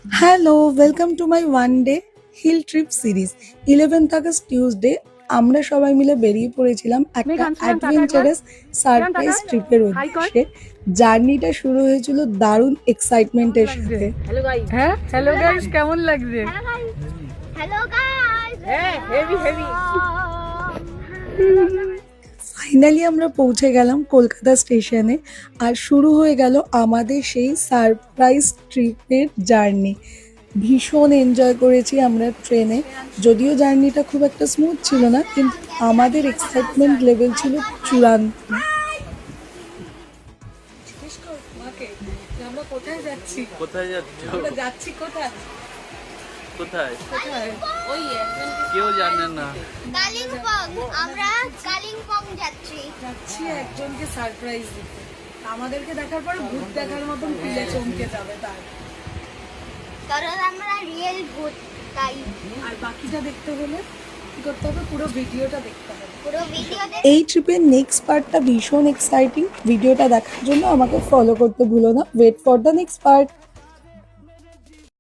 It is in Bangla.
Hello, welcome to my one day hill trip series. 11th August Tuesday আমরা সবাই মিলে বেরিয়ে পড়েছিলাম একটা অ্যাডভেঞ্চারাস সারপ্রাইজ ট্রিপের উদ্দেশ্যে। জার্নিটা শুরু হয়েছিল দারুণ এক্সাইটমেন্টের সাথে। হ্যালো গাইস, কেমন লাগছে? Hello guys. হ্যাঁ, হেভি হেভি। ফাইনালি আমরা পৌঁছে গেলাম কলকাতা স্টেশনে, আর শুরু হয়ে গেল আমাদের সেই সারপ্রাইজ ট্রিপের জার্নি। ভীষণ এনজয় করেছি আমরা ট্রেনে। যদিও জার্নিটা খুব একটা স্মুথ ছিল না, কিন্তু আমাদের এক্সাইটমেন্ট লেভেল ছিল চূড়ান্ত। আমরা কোথায় যাচ্ছি? কোথায় যাচ্ছ? আমরা যাচ্ছি কোথায়? কোথায়? কোথায়? ওই কেউ জানে না। কালিম্পং, আমরা কালিম্পং যাচ্ছি। একজনকে সারপ্রাইজ দিতে। আমাদেরকে দেখার পরে ভূত দেখার মতন ফিলে চমকে যাবে তার। কারণ আমরা রিয়েল ভূত, তাই আর বাকিটা দেখতে হলে কি করতে হবে? পুরো ভিডিওটা দেখতে হবে। পুরো ভিডিওতে এই ট্রিপের নেক্সট পার্টটা ভীষণ এক্সাইটিং। ভিডিওটা দেখার জন্য আমাকে ফলো করতে ভুলো না। Wait for the next part.